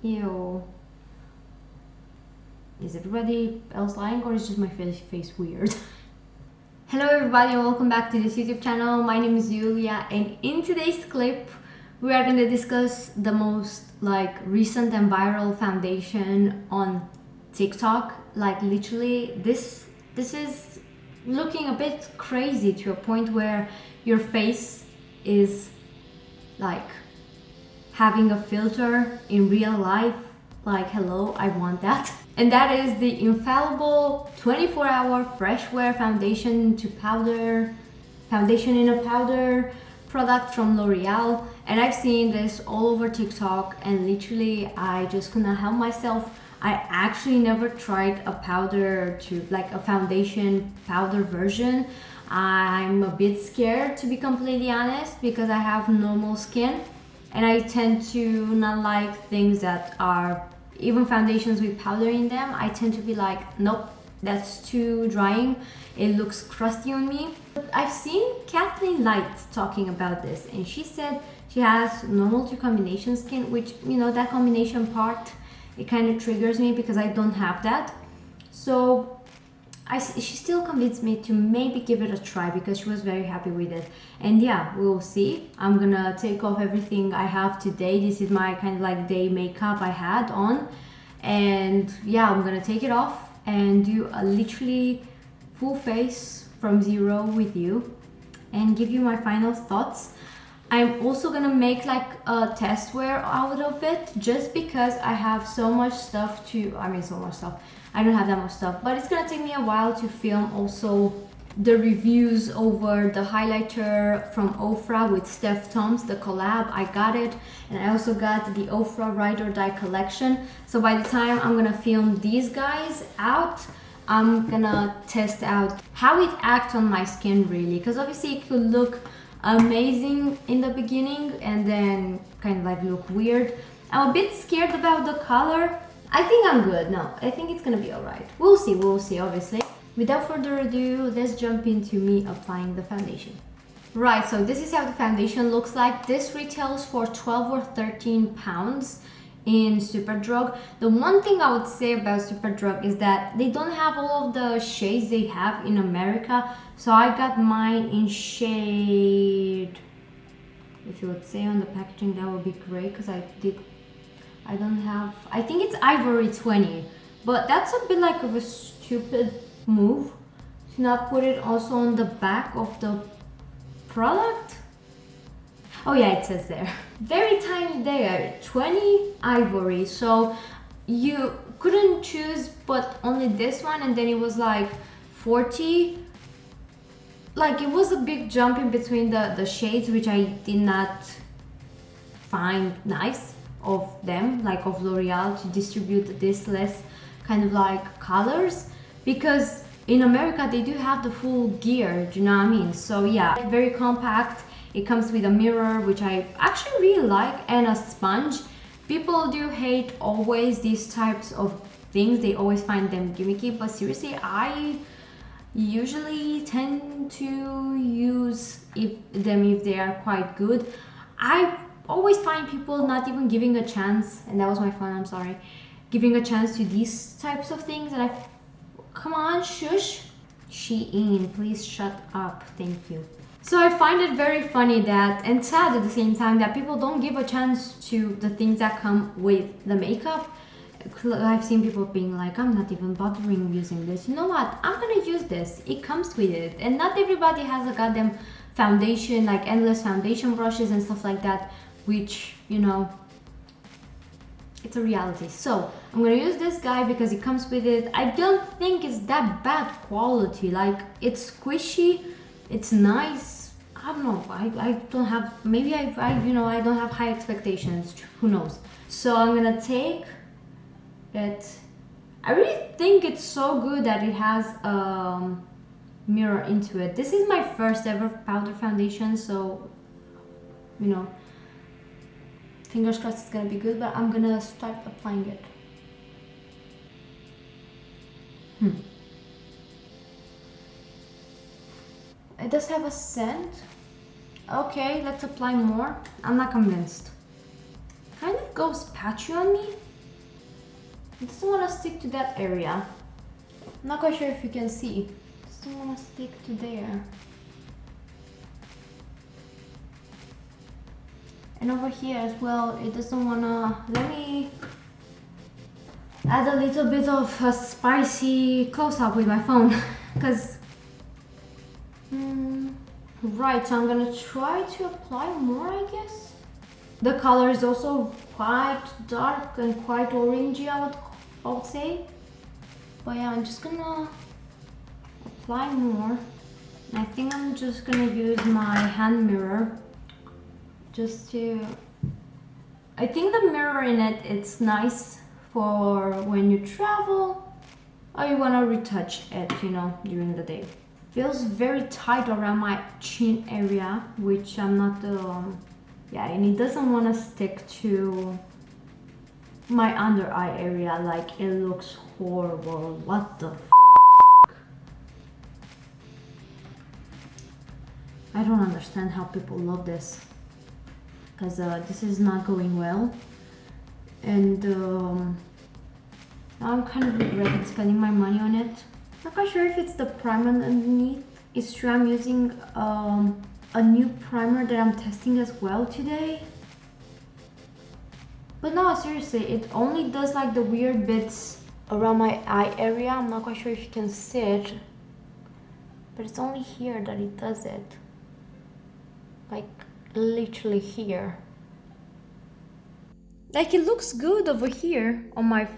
Ew. Is everybody else lying, or is just my face weird? Hello everybody and welcome back to this YouTube channel. My name is Julia, and in today's clip we are going to discuss the most recent and viral foundation on TikTok. Like literally this is looking a bit crazy to a point where your face is like having a filter in real life. Like, hello, I want that. And that is the Infallible 24-hour fresh wear foundation to powder, foundation in a powder product from L'Oreal. And I've seen this all over TikTok, and literally I just couldn't help myself. I actually never tried a powder to like a foundation powder version. I'm a bit scared, to be completely honest, because I have normal skin and I tend to not like things that are even foundations with powder in them. I tend to be like, nope, that's too drying, it looks crusty on me. I've seen Kathleen Light talking about this, and she said she has normal to combination skin, which, you know, that combination part, it kind of triggers me because I don't have that. So she still convinced me to maybe give it a try because she was very happy with it. And yeah, we'll see. I'm gonna take off everything I have today. This is my kind of like day makeup I had on. And yeah, I'm gonna take it off and do a literally full face from zero with you and give you my final thoughts. I'm also gonna make like a test wear out of it just because I have so much stuff to, I don't have that much stuff, but it's gonna take me a while to film also the reviews over the highlighter from Ofra with Steph Thoms, the collab. I got it, and I also got the Ofra Ride or Die collection. So by the time I'm gonna film these guys out, I'm gonna test out how it acts on my skin really, because obviously it could look amazing in the beginning and then kind of like look weird. I'm a bit scared about the color. I think I'm good. No, I think it's gonna be alright. We'll see, obviously. Without further ado, let's jump into me applying the foundation. Right, so this is how the foundation looks like. This retails for 12 or 13 pounds in Superdrug. The one thing I would say about Superdrug is that they don't have all of the shades they have in America. So I got mine in shade, if you would say on the packaging, that would be great, because I don't have, I think it's Ivory 20, but that's a bit like of a stupid move to not put it also on the back of the product. Oh yeah, it says there. Very tiny there, 20 Ivory. So you couldn't choose but only this one, and then it was like 40. Like it was a big jump in between the shades, which I did not find nice of them, like of L'Oreal, to distribute this less kind of like colors, because in America they do have the full gear, do you know what I mean? So yeah, very compact. It comes with a mirror, which I actually really like, and a sponge. People do hate always these types of things, they always find them gimmicky, but seriously, I usually tend to use them if they are quite good. I always find people not even giving a chance, and that was my phone, I'm sorry, giving a chance to these types of things, and come on, shush. Shein, please shut up, thank you. So I find it very funny that, and sad at the same time, that people don't give a chance to the things that come with the makeup. I've seen people being like, I'm not even bothering using this. You know what? I'm gonna use this. It comes with it. And not everybody has a goddamn foundation, like endless foundation brushes and stuff like that, which, you know, it's a reality. So I'm gonna use this guy because it comes with it. I don't think it's that bad quality. Like, it's squishy, it's nice. I don't know. I don't have, maybe I don't have high expectations. Who knows? So I'm gonna take it. I really think it's so good that it has a mirror into it. This is my first ever powder foundation, so you know, fingers crossed it's gonna be good, but I'm gonna start applying it. It does have a scent. Okay, let's apply more. I'm not convinced. Kind of goes patchy on me. It doesn't want to stick to that area. I'm not quite sure if you can see. It doesn't want to stick to there. And over here as well, it doesn't want to. Let me add a little bit of a spicy close-up with my phone. Because, right, so I'm gonna try to apply more, I guess. The color is also quite dark and quite orangey, I would say. But yeah, I'm just gonna apply more. I think I'm just gonna use my hand mirror just to. I think the mirror in it, it's nice for when you travel or you wanna retouch it, you know, during the day. Feels very tight around my chin area, which I'm not. Yeah, and it doesn't want to stick to my under eye area. Like, it looks horrible. What the f? I don't understand how people love this, because this is not going well, and now I'm kind of regretting spending my money on it. Not quite sure if it's the primer underneath. It's true, I'm using a new primer that I'm testing as well today. But no, seriously, it only does like the weird bits around my eye area. I'm not quite sure if you can see it, but it's only here that it does it. Like, literally here. Like, it looks good over here on my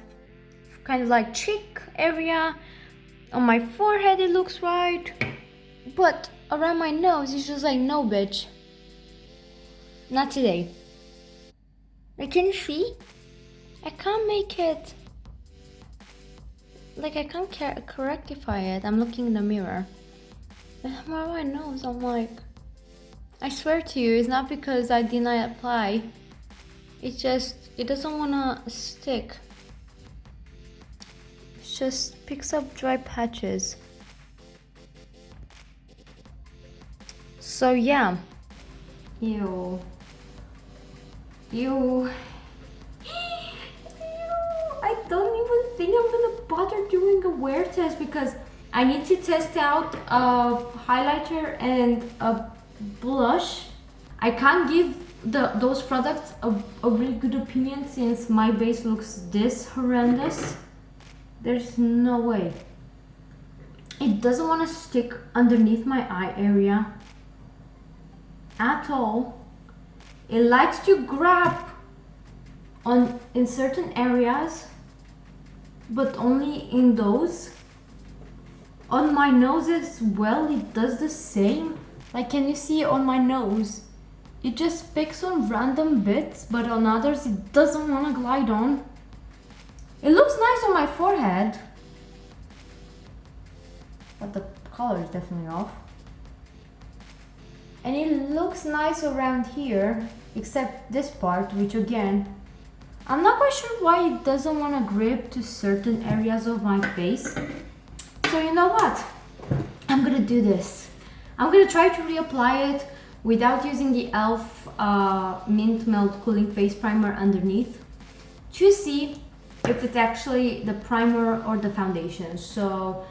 kind of like cheek area. On my forehead it looks right. But around my nose, it's just like, no, bitch. Not today. Like, can you see? I can't make it. Like, I can't rectify it. I'm looking in the mirror. And around my nose, I'm like, I swear to you, it's not because I did not apply. It's just, it doesn't want to stick. It just picks up dry patches. So yeah. Ew. Ew. I don't even think I'm gonna bother doing a wear test, because I need to test out a highlighter and a blush. I can't give those products a really good opinion since my base looks this horrendous. There's no way. It doesn't want to stick underneath my eye area at all. It likes to grab in certain areas, but only in those. On my nose as well, it does the same. Like, can you see on my nose? It just picks on random bits, but on others it doesn't want to glide on. It looks nice on my forehead, but the color is definitely off. And it looks nice around here, except this part, which again, I'm not quite sure why it doesn't want to grip to certain areas of my face. So you know what? I'm gonna do this. I'm gonna try to reapply it without using the e.l.f. Mint Melt Cooling Face Primer underneath, to see if it's actually the primer or the foundation. So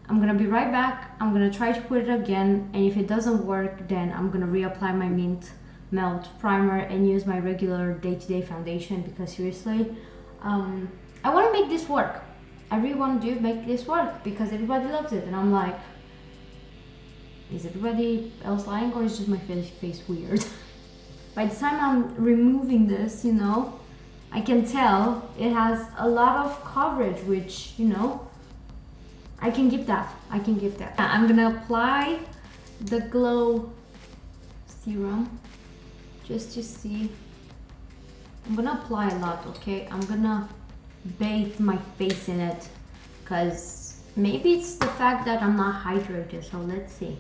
I'm gonna be right back. I'm gonna try to put it again, and if it doesn't work, then I'm gonna reapply my Mint Melt Primer and use my regular day-to-day foundation, because seriously, I want to make this work. I really want to make this work because everybody loves it, and I'm like, is everybody else lying, or is just my face weird? By the time I'm removing this, you know, I can tell it has a lot of coverage, which, you know, I can give that. I can give that. I'm gonna apply the glow serum just to see. I'm gonna apply a lot, okay? I'm gonna bathe my face in it, because maybe it's the fact that I'm not hydrated, so let's see.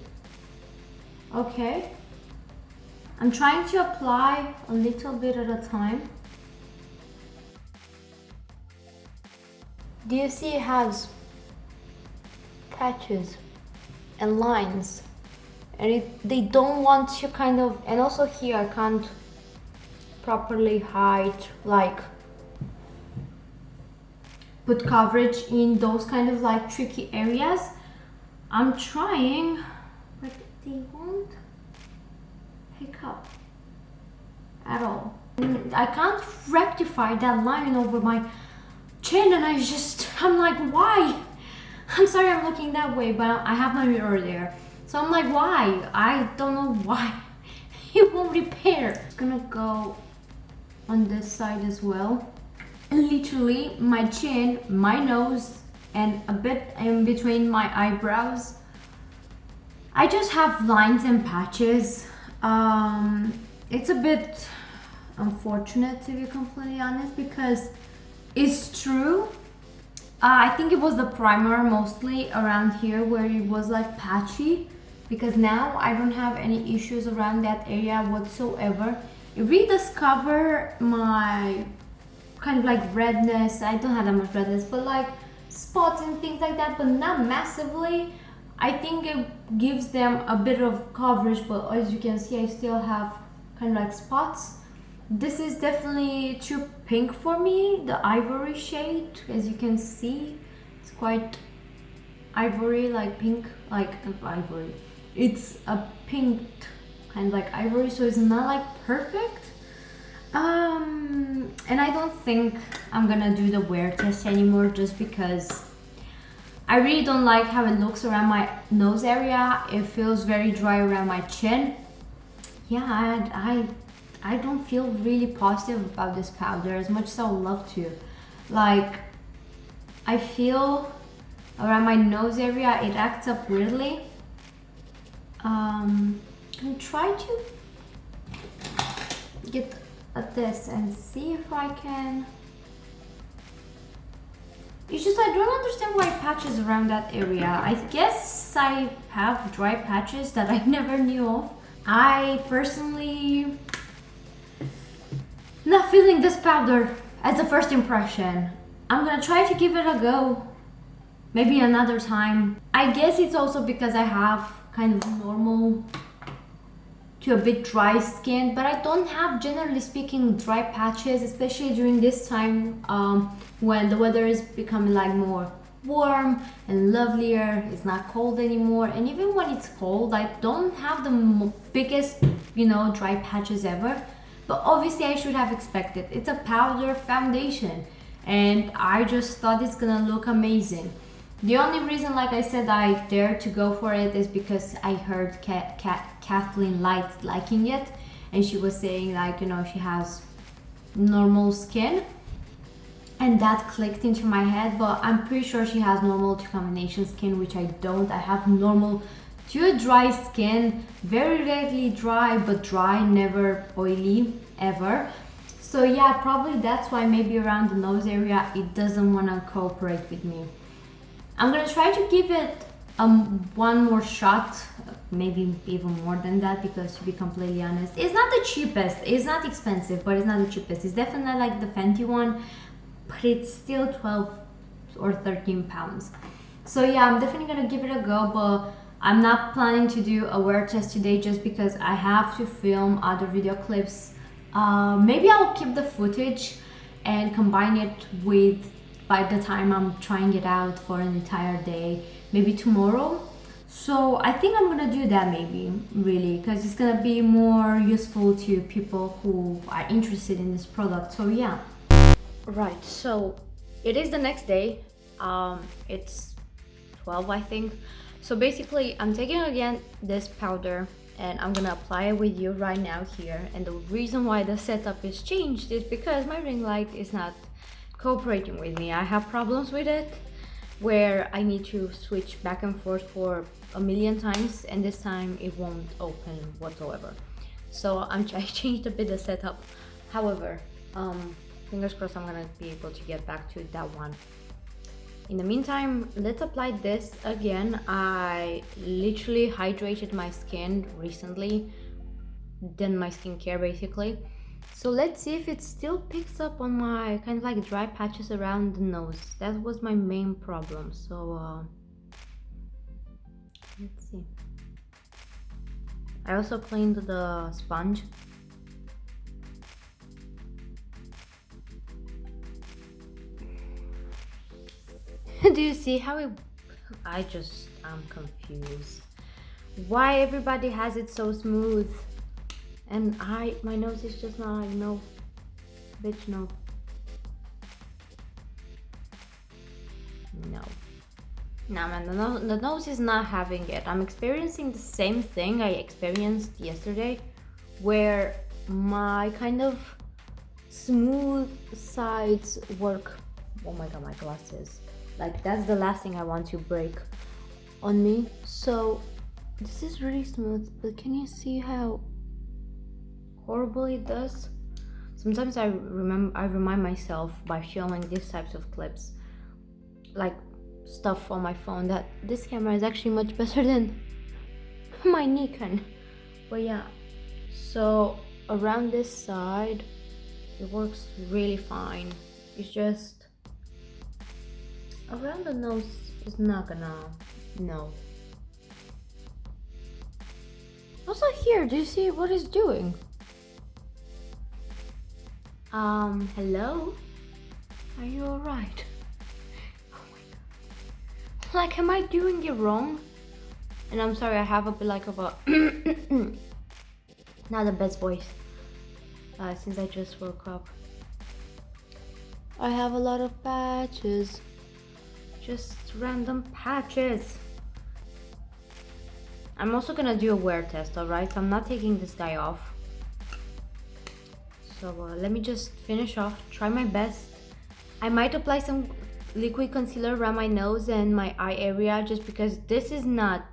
Okay. I'm trying to apply a little bit at a time. Do you see it has patches and lines, and they don't want to kind of, and also here I can't properly hide like put coverage in those kind of like tricky areas. I'm trying, but they won't pick up at all. And I can't rectify that line over my chin, and I'm like, why? I'm sorry I'm looking that way, but I have my mirror there. So I'm like, why? I don't know why. It won't repair. It's gonna go on this side as well. Literally my chin, my nose, and a bit in between my eyebrows, I just have lines and patches. It's a bit unfortunate, to be completely honest, because it's true. I think it was the primer mostly around here where it was like patchy, because now I don't have any issues around that area whatsoever. It really does cover my kind of like redness. I don't have that much redness, but like spots and things like that, but not massively. I think it gives them a bit of coverage, but as you can see, I still have kind of like spots. This is definitely too pink for me, the ivory shade. As you can see, it's quite ivory, like pink, like ivory. It's a pink kind of like ivory, so it's not like perfect. And I don't think I'm gonna do the wear test anymore, just because I really don't like how it looks around my nose area. It feels very dry around my chin. Yeah, I don't feel really positive about this powder as much as I would love to. Like, I feel around my nose area it acts up weirdly. I'm try to get at this and see if I can. It's just I don't understand why patches around that area. I guess I have dry patches that I never knew of. I personally not feeling this powder as a first impression. I'm gonna try to give it a go, maybe another time. I guess it's also because I have kind of normal to a bit dry skin, but I don't have, generally speaking, dry patches, especially during this time when the weather is becoming like more warm and lovelier. It's not cold anymore, and even when it's cold, I don't have the biggest, dry patches ever. But obviously I should have expected. It's a powder foundation, and I just thought it's gonna look amazing. The only reason, like I said, I dared to go for it is because I heard Kathleen Lights liking it, and she was saying like, she has normal skin, and that clicked into my head. But I'm pretty sure she has normal to combination skin, which I don't. I have normal to dry skin, very rarely dry, but dry, never oily, ever. So yeah, probably that's why maybe around the nose area it doesn't want to cooperate with me. I'm gonna try to give it one more shot, maybe even more than that, because to be completely honest, it's not the cheapest. It's not expensive, but it's not the cheapest. It's definitely like the Fenty one, but it's still 12 or 13 pounds. So yeah, I'm definitely gonna give it a go, but I'm not planning to do a wear test today just because I have to film other video clips. Maybe I'll keep the footage and combine it with, by the time I'm trying it out for an entire day, maybe tomorrow. So I think I'm gonna do that, maybe, really, because it's gonna be more useful to people who are interested in this product. So yeah. Right, so it is the next day. It's 12, I think. So basically I'm taking again this powder and I'm gonna apply it with you right now here. And the reason why the setup is changed is because my ring light is not cooperating with me. I have problems with it where I need to switch back and forth for a million times, and this time it won't open whatsoever. So I changed a bit the setup. However, fingers crossed I'm gonna be able to get back to that one. In the meantime, let's apply this again. I literally hydrated my skin recently, done my skincare basically. So let's see if it still picks up on my kind of like dry patches around the nose. That was my main problem. So let's see. I also cleaned the sponge. Do you see how it... I'm confused. Why everybody has it so smooth? And my nose is just not like, no. Bitch, no. No. Nah, man, the nose is not having it. I'm experiencing the same thing I experienced yesterday, where my kind of smooth sides work. Oh my god, my glasses. Like, that's the last thing I want to break on me. So this is really smooth, but can you see how horrible it does? Sometimes I remind myself by filming these types of clips, like stuff on my phone, that this camera is actually much better than my Nikon. But yeah, so around this side it works really fine. It's just around the nose is not gonna, no. Also here, do you see what it's doing? Hello? Are you alright? Oh my god. Like, am I doing it wrong? And I'm sorry, I have a bit like of a not the best voice since I just woke up. I have a lot of patches. Just random patches. I'm also gonna do a wear test, alright? So I'm not taking this guy off. So let me just finish off, try my best. I might apply some liquid concealer around my nose and my eye area, just because this is not,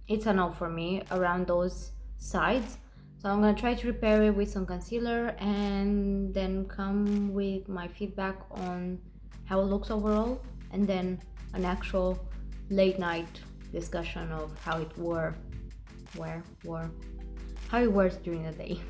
it's a no for me around those sides. So I'm gonna try to repair it with some concealer and then come with my feedback on how it looks overall, and then an actual late night discussion of how it how it wears during the day.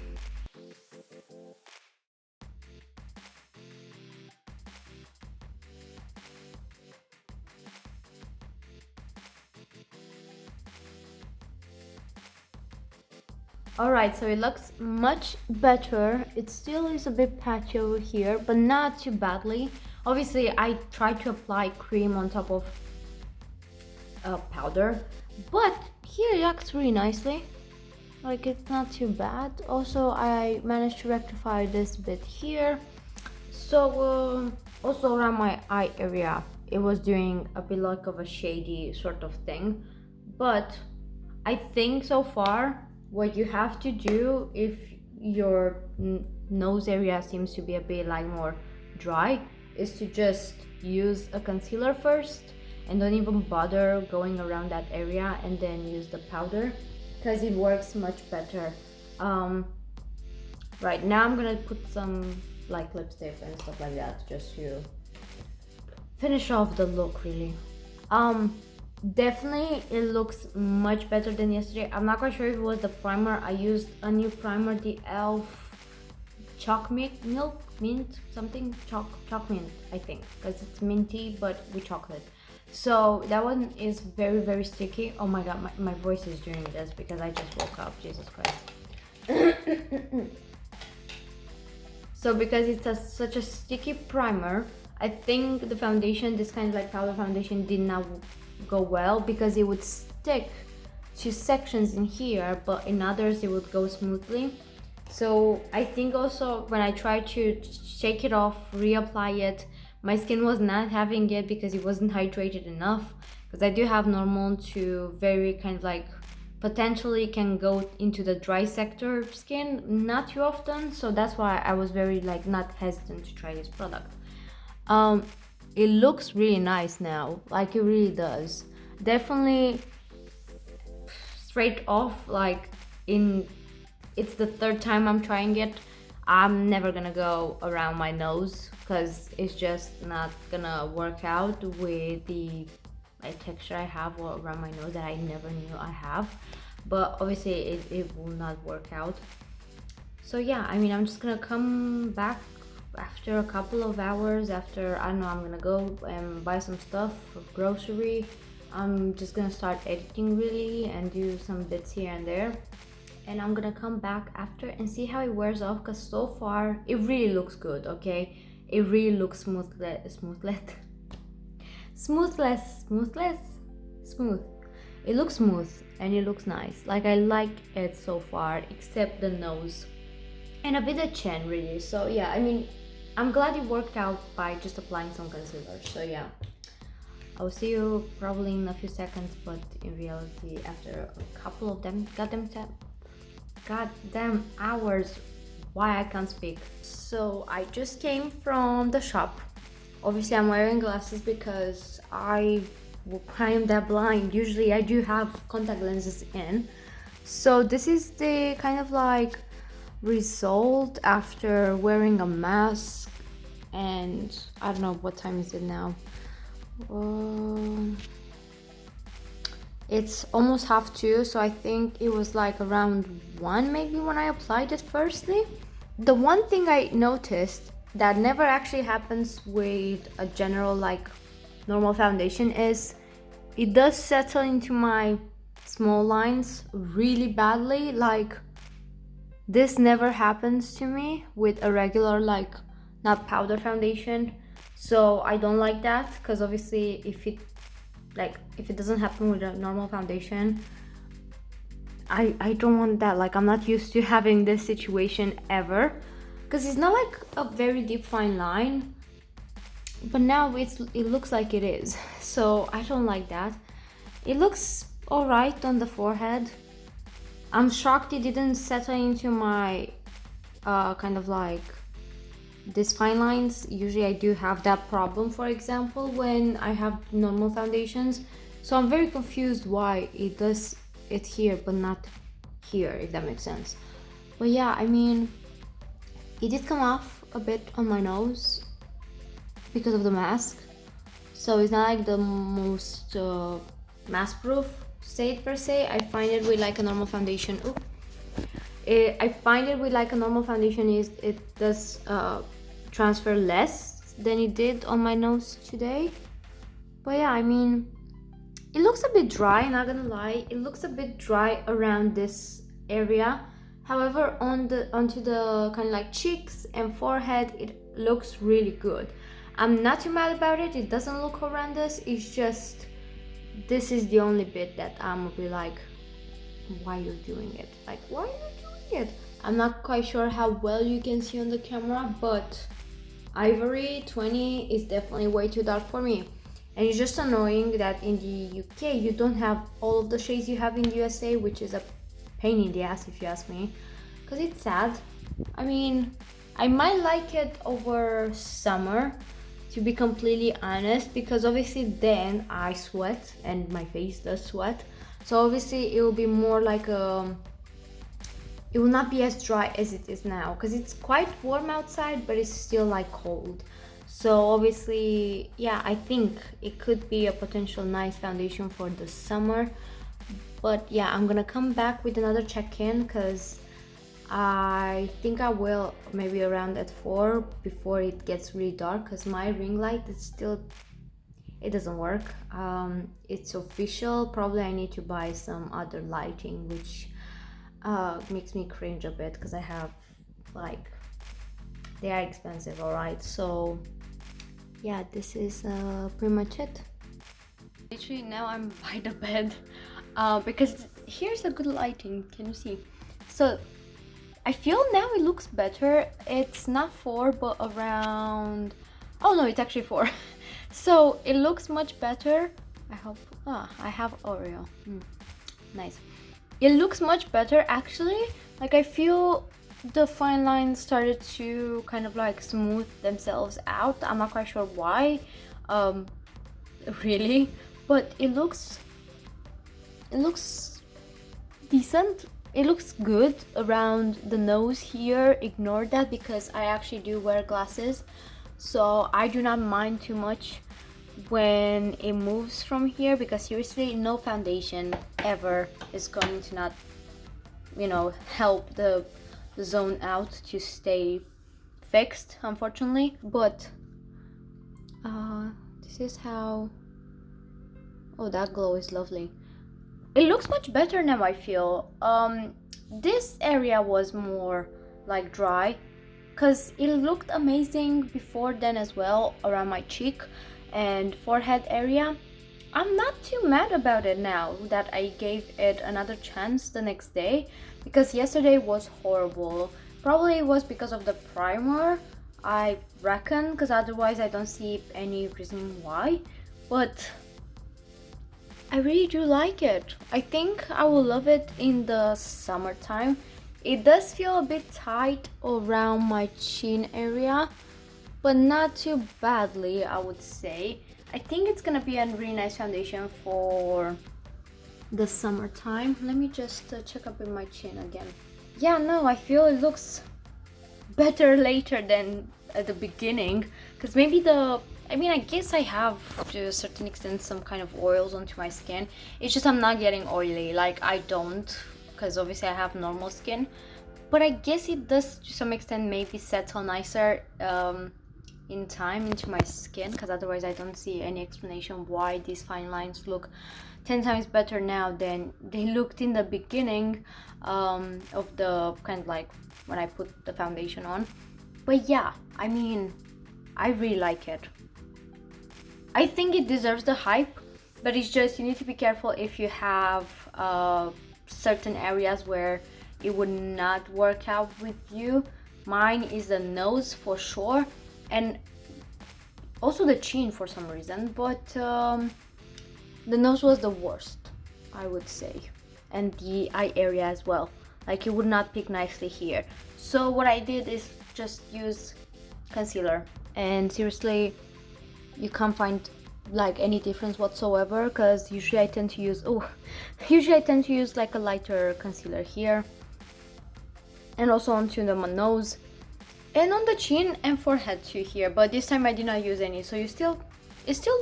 Alright, so it looks much better. It still is a bit patchy over here, but not too badly. Obviously, I tried to apply cream on top of powder, but here it acts really nicely. Like, it's not too bad. Also, I managed to rectify this bit here. So also around my eye area, it was doing a bit like of a shady sort of thing. But I think so far, what you have to do if your nose area seems to be a bit like more dry is to just use a concealer first and don't even bother going around that area, and then use the powder because it works much better. Right now I'm gonna put some like lipstick and stuff like that just to finish off the look really. Definitely it looks much better than yesterday. I'm not quite sure if it was the primer. I used a new primer, the e.l.f. chalk mint, chalk mint, I think, because it's minty but with chocolate. So that one is very, very sticky. Oh my god, my voice is doing this because I just woke up, Jesus Christ. So because it's such a sticky primer, I think the foundation, this kind of like powder foundation, did not go well because it would stick to sections in here, but in others it would go smoothly. So I think also when I tried to shake it off, reapply it, my skin was not having it because it wasn't hydrated enough, because I do have normal to very kind of like potentially can go into the dry sector skin, not too often. So that's why I was very like not hesitant to try this product. It looks really nice now, like it really does. Definitely straight off, like it's the third time I'm trying it. I'm never gonna go around my nose because it's just not gonna work out with the texture I have around my nose that I never knew I have. But obviously it will not work out. So yeah, I mean, I'm just gonna come back after a couple of hours, after, I don't know, I'm gonna go and buy some stuff for grocery. I'm just gonna start editing really and do some bits here and there, and I'm gonna come back after and see how it wears off, because so far it really looks good. Okay, it really looks smooth. Smoothless. Smooth. It looks smooth and it looks nice. Like, I like it so far, except the nose and a bit of chin, really. So yeah, I mean, I'm glad it worked out by just applying some concealer. So yeah, I'll see you probably in a few seconds, but in reality, after a couple of them goddamn hours. Why I can't speak. So I just came from the shop. Obviously I'm wearing glasses because I am that blind. Usually I do have contact lenses in. So this is the kind of like result after wearing a mask, and I don't know what time is it now. It's almost 1:30, so I think it was like around 1 maybe when I applied it firstly. The one thing I noticed that never actually happens with a general like normal foundation is it does settle into my small lines really badly. Like, this never happens to me with a regular like not powder foundation, so I don't like that, because obviously if it doesn't happen with a normal foundation, I don't want that. Like, I'm not used to having this situation ever, because it's not like a very deep fine line, but now it looks like it is. So I don't like that. It looks all right on the forehead. I'm shocked it didn't settle into my kind of like these fine lines. Usually I do have that problem, for example, when I have normal foundations. So I'm very confused why it does it here but not here, if that makes sense. But yeah, I mean, it did come off a bit on my nose because of the mask. So it's not like the most mask proof shade per se. I find it with like a normal foundation. I find it with like a normal foundation is it does transfer less than it did on my nose today. But yeah, I mean, it looks a bit dry, not gonna lie. It looks a bit dry around this area. However, onto the kind of like cheeks and forehead, it looks really good. I'm not too mad about it. It doesn't look horrendous. It's just, this is the only bit that I'm gonna be like, why are you doing it? Like, why are you doing it? I'm not quite sure how well you can see on the camera, but Ivory 20 is definitely way too dark for me. And it's just annoying that in the UK you don't have all of the shades you have in the USA, which is a pain in the ass if you ask me, because it's sad. I mean, I might like it over summer, to be completely honest, because obviously then I sweat and my face does sweat. So obviously it will be more like it will not be as dry as it is now, because it's quite warm outside but it's still like cold. So obviously, yeah, I think it could be a potential nice foundation for the summer. But yeah, I'm gonna come back with another check-in, because I think I will maybe around at 4 before it gets really dark, because my ring light is still, it doesn't work. It's official. Probably I need to buy some other lighting, which makes me cringe a bit, because I have like, they are expensive, all right? So yeah, this is pretty much it. Literally now I'm by the bed because here's a good lighting. Can you see? So I feel now it looks better. It's not 4 but around, oh no, it's actually 4. So it looks much better. I hope. I have OREAL. Nice. It looks much better actually. Like, I feel the fine lines started to kind of like smooth themselves out. I'm not quite sure why, really, but it looks decent. It looks good around the nose here. Ignore that because I actually do wear glasses, so I do not mind too much when it moves from here, because seriously, no foundation ever is going to not, you know, help the zone out to stay fixed, unfortunately. But this is how, oh, that glow is lovely. It looks much better now, I feel. This area was more like dry, because it looked amazing before then as well around my cheek, and forehead area. I'm not too mad about it now that I gave it another chance the next day, because yesterday was horrible. Probably it was because of the primer, I reckon, because otherwise I don't see any reason why. But I really do like it. I think I will love it in the summertime. It does feel a bit tight around my chin area, but not too badly, I would say. I think it's gonna be a really nice foundation for the summertime. Let me just check up in my chin again. Yeah, no, I feel it looks better later than at the beginning, because maybe I guess I have to a certain extent some kind of oils onto my skin. It's just I'm not getting oily, like I don't, because obviously I have normal skin, but I guess it does to some extent maybe settle nicer in time into my skin, because otherwise I don't see any explanation why these fine lines look 10 times better now than they looked in the beginning of the kind of like when I put the foundation on. But yeah, I mean, I really like it. I think it deserves the hype, but it's just you need to be careful if you have certain areas where it would not work out with you. Mine is the nose for sure, and also the chin for some reason, but the nose was the worst, I would say, and the eye area as well. Like, it would not pick nicely here. So what I did is just use concealer, and seriously, you can't find like any difference whatsoever, because usually I tend to use like a lighter concealer here, and also onto the nose and on the chin and forehead too here, but this time I did not use any, so it still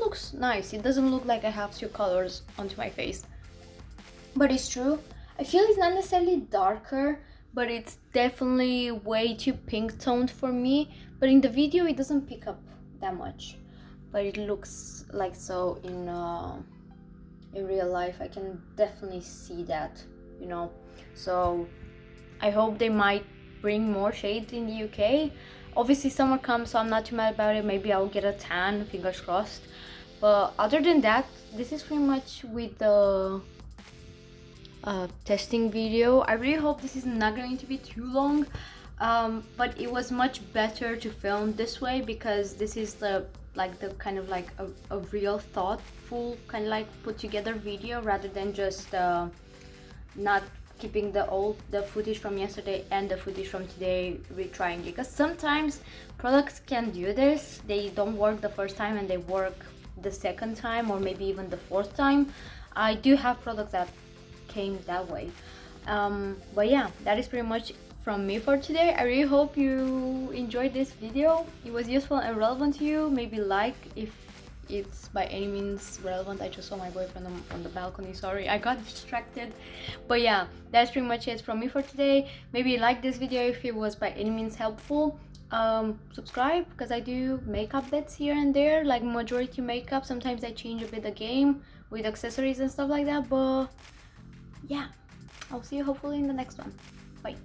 looks nice. It doesn't look like I have two colors onto my face, but it's true, I feel it's not necessarily darker, but it's definitely way too pink toned for me. But in the video it doesn't pick up that much, but it looks like so in real life. I can definitely see that, you know. So I hope they might bring more shades in the UK. Obviously summer comes, so I'm not too mad about it. Maybe I'll get a tan, fingers crossed. But other than that, this is pretty much with the testing video. I really hope this is not going to be too long, but it was much better to film this way, because this is the kind of like a real thoughtful kind of like put together video, rather than just not keeping the footage from yesterday and the footage from today, retrying it. Because sometimes products can do this, they don't work the first time and they work the second time, or maybe even the fourth time. I do have products that came that way. But yeah, that is pretty much from me for today. I really hope you enjoyed this video. It was useful and relevant to you. Maybe like if it's by any means relevant. I just saw my boyfriend on the balcony, sorry, I got distracted. But yeah, that's pretty much it from me for today. Maybe like this video if it was by any means helpful. Subscribe, because I do makeup bits here and there, like majority makeup. Sometimes I change a bit the game with accessories and stuff like that. But yeah, I'll see you hopefully in the next one. Bye.